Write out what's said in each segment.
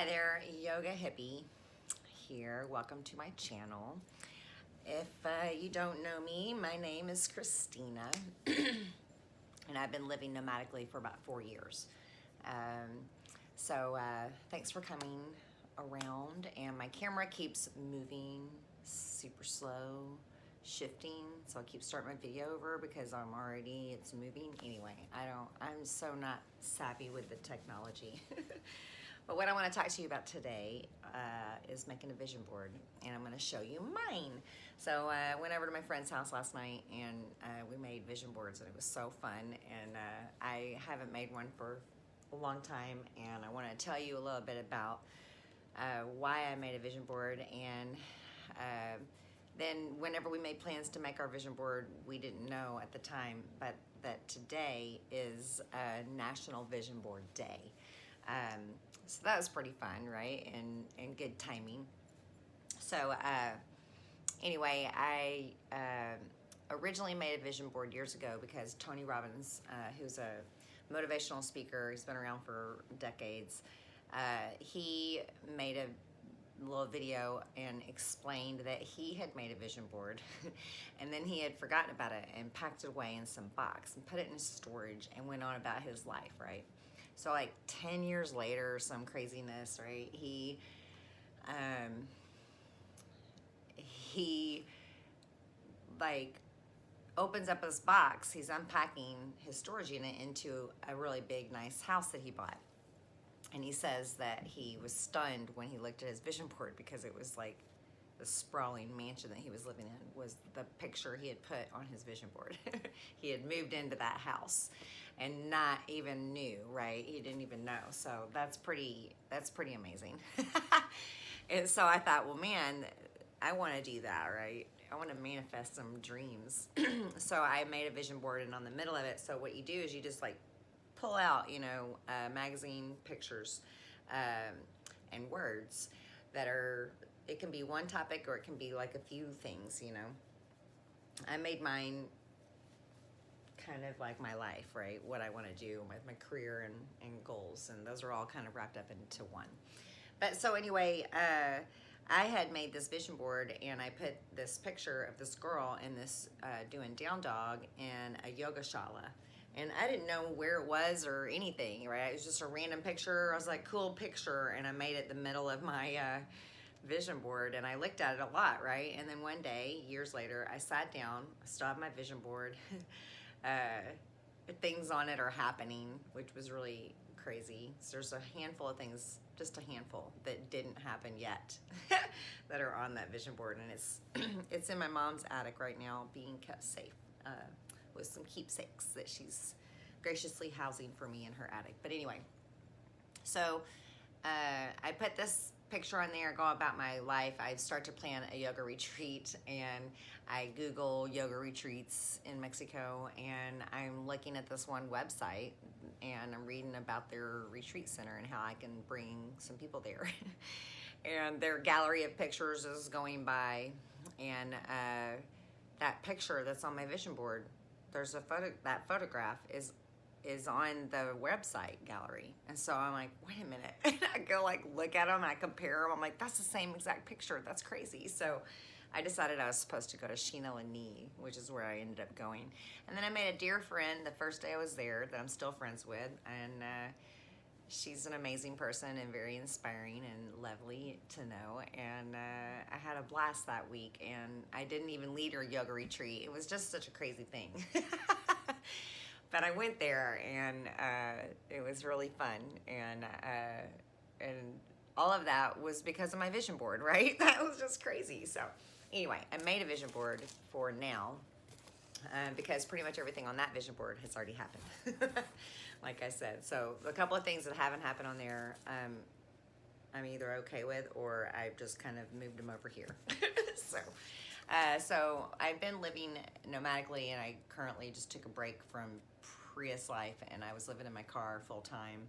Hi there, Yoga Hippie here. Welcome to my channel. If you don't know me, my name is Christina, and I've been living nomadically for about 4 years. So thanks for coming around, and my camera keeps moving super slow, shifting, so I keep starting my video over because it's moving. Anyway, I'm so not savvy with the technology. But what I want to talk to you about today is making a vision board, and I'm going to show you mine. So I went over to my friend's house last night, and we made vision boards, and it was so fun. And I haven't made one for a long time, and I want to tell you a little bit about why I made a vision board. And then whenever we made plans to make our vision board, we didn't know at the time, but that today is National Vision Board Day. So that was pretty fun, right? And good timing. So anyway, I originally made a vision board years ago because Tony Robbins, who's a motivational speaker, he's been around for decades, he made a little video and explained that he had made a vision board and then he had forgotten about it and packed it away in some box and put it in storage and went on about his life, right? So like 10 years later, some craziness, right? He like opens up his box. He's unpacking his storage unit into a really big, nice house that he bought. And he says that he was stunned when he looked at his vision board because it was like the sprawling mansion that he was living in was the picture he had put on his vision board. He had moved into that house and not even knew, right? He didn't even know. So that's pretty amazing. And so I thought, well, man, I want to do that, right? I want to manifest some dreams. So I made a vision board, and on the middle of it, so what you do is you just like pull out, magazine pictures and words that are, it can be one topic or it can be like a few things, I made mine kind of like my life, right? What I want to do with my career and goals, and those are all kind of wrapped up into one. But so anyway, I had made this vision board, and I put this picture of this girl in this doing down dog in a yoga shala. And I didn't know where it was or anything, right? It was just a random picture. I was like, cool picture, and I made it the middle of my vision board, and I looked at it a lot, right? And then one day, years later, I sat down, I still have my vision board. Things on it are happening, which was really crazy. So there's a handful of things, just a handful, that didn't happen yet that are on that vision board, and it's in my mom's attic right now, being kept safe with some keepsakes that she's graciously housing for me in her attic. But anyway, so I put this picture on there, go about my life. I start to plan a yoga retreat, and I Google yoga retreats in Mexico, and I'm looking at this one website, and I'm reading about their retreat center and how I can bring some people there. And their gallery of pictures is going by, and that picture that's on my vision board, there's a photo, that photograph is on the website gallery. And so I'm like, wait a minute. And I go like look at them, and I compare them. I'm like, that's the same exact picture. That's crazy. So I decided I was supposed to go to Sheena Lani, which is where I ended up going. And then I made a dear friend the first day I was there that I'm still friends with. And she's an amazing person and very inspiring and lovely to know. And I had a blast that week, and I didn't even lead her yoga retreat. It was just such a crazy thing. But I went there, and it was really fun, and all of that was because of my vision board, right? That was just crazy. So anyway, I made a vision board for now because pretty much everything on that vision board has already happened, like I said. So a couple of things that haven't happened on there, I'm either okay with, or I've just kind of moved them over here. So I've been living nomadically, and I currently just took a break from Prius life, and I was living in my car full time.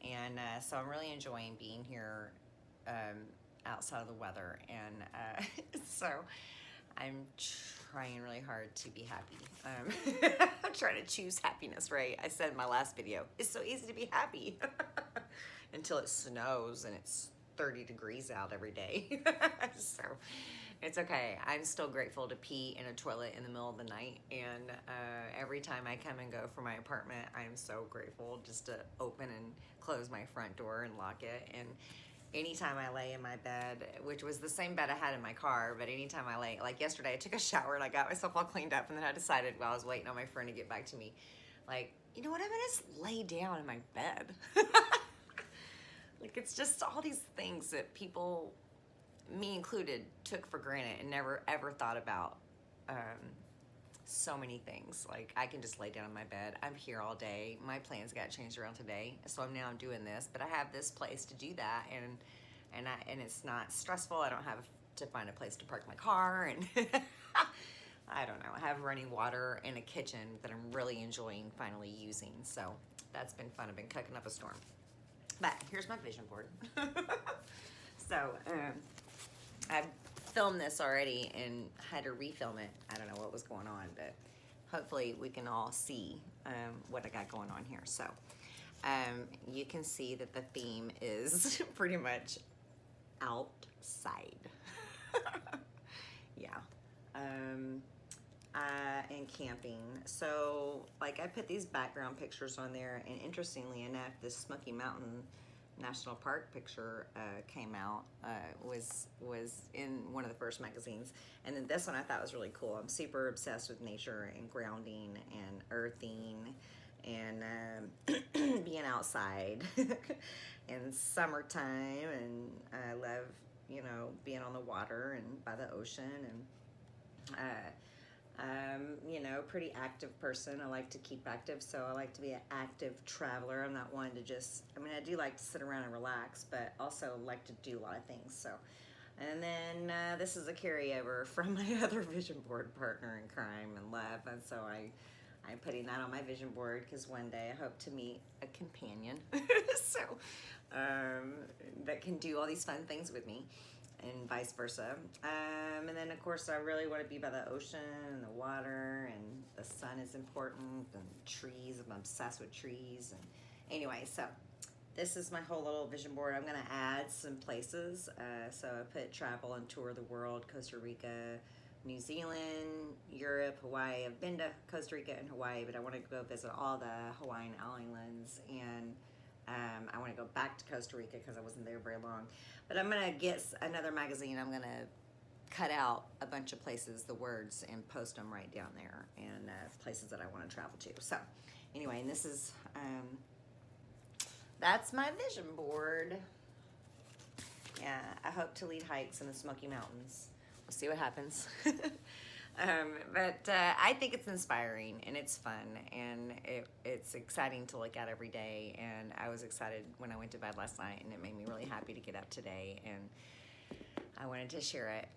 And so I'm really enjoying being here outside of the weather. And so I'm trying really hard to be happy. I'm trying to choose happiness, right? I said in my last video, it's so easy to be happy. until it snows and it's 30 degrees out every day. So it's okay. I'm still grateful to pee in a toilet in the middle of the night. And every time I come and go from my apartment, I'm so grateful just to open and close my front door and lock it. And anytime I lay in my bed, which was the same bed I had in my car, but anytime I lay, like yesterday, I took a shower and I got myself all cleaned up, and then I decided while I was waiting on my friend to get back to me, like, you know what, I'm gonna just lay down in my bed. Like, it's just all these things that people, me included, took for granted and never ever thought about. So many things. Like, I can just lay down in my bed. I'm here all day. My plans got changed around today, so I'm doing this, but I have this place to do that, and it's not stressful. I don't have to find a place to park my car, and I don't know. I have running water and a kitchen that I'm really enjoying finally using. So that's been fun. I've been cooking up a storm. But here's my vision board. So I've filmed this already and had to refilm it. I don't know what was going on, but hopefully we can all see what I got going on here. So you can see that the theme is pretty much outside. Yeah. And camping. So, like, I put these background pictures on there, and interestingly enough, this Smoky Mountain National Park picture came out, was in one of the first magazines, and then this one I thought was really cool. I'm super obsessed with nature and grounding and earthing and being outside in summertime, and I love, you know, being on the water and by the ocean, and you know, pretty active person. I like to keep active, so I like to be an active traveler. I'm not one to just, I mean, I do like to sit around and relax, but also like to do a lot of things. So, and then this is a carryover from my other vision board partner in crime and love, and so I'm putting that on my vision board because one day I hope to meet a companion so that can do all these fun things with me, and vice versa. And then of course I really want to be by the ocean and the water, and the sun is important, and trees. I'm obsessed with trees. And anyway, so this is my whole little vision board. I'm gonna add some places. So I put travel and tour the world: Costa Rica, New Zealand, Europe, Hawaii. I've been to Costa Rica and Hawaii, but I want to go visit all the Hawaiian islands, and I want to go back to Costa Rica because I wasn't there very long. But I'm going to get another magazine. I'm going to cut out a bunch of places, the words, and post them right down there, and places that I want to travel to. So anyway, and this is, that's my vision board. Yeah, I hope to lead hikes in the Smoky Mountains. We'll see what happens. But I think it's inspiring, and it's fun, and it's exciting to look at every day. And I was excited when I went to bed last night, and it made me really happy to get up today. And I wanted to share it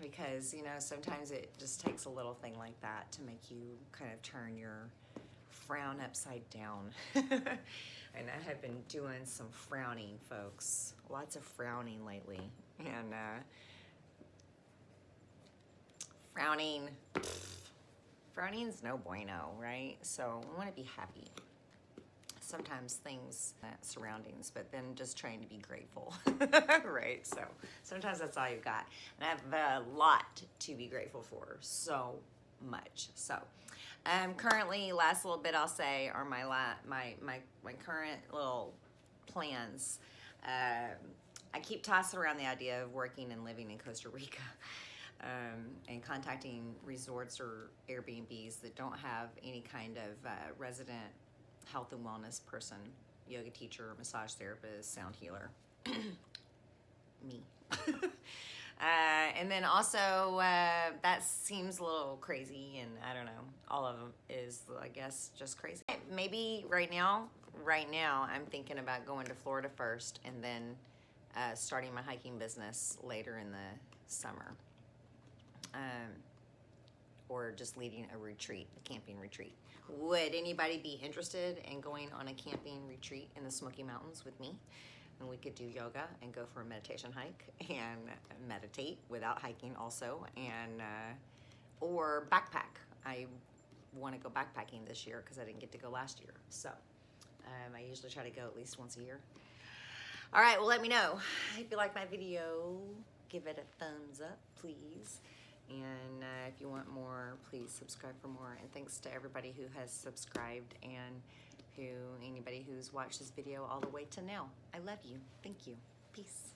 because, you know, sometimes it just takes a little thing like that to make you kind of turn your frown upside down. And I have been doing some frowning, folks. Lots of frowning lately. And Frowning's no bueno, right? So we want to be happy. Sometimes things, surroundings, but then just trying to be grateful, right? So sometimes that's all you've got. And I have a lot to be grateful for, so much. So currently, last little bit I'll say are my current little plans. I keep tossing around the idea of working and living in Costa Rica. And contacting resorts or Airbnbs that don't have any kind of resident health and wellness person, yoga teacher, massage therapist, sound healer, me. And then also, that seems a little crazy, and I don't know, all of them is, I guess, just crazy. Maybe right now, I'm thinking about going to Florida first, and then starting my hiking business later in the summer. Or just leading a retreat, a camping retreat. Would anybody be interested in going on a camping retreat in the Smoky Mountains with me? And we could do yoga and go for a meditation hike and meditate without hiking also, and or backpack. I want to go backpacking this year because I didn't get to go last year. So I usually try to go at least once a year. All right, well, let me know if you like my video. Give it a thumbs up, please. And if you want more, please subscribe for more. And thanks to everybody who has subscribed and anybody who's watched this video all the way to now. I love you. Thank you. Peace.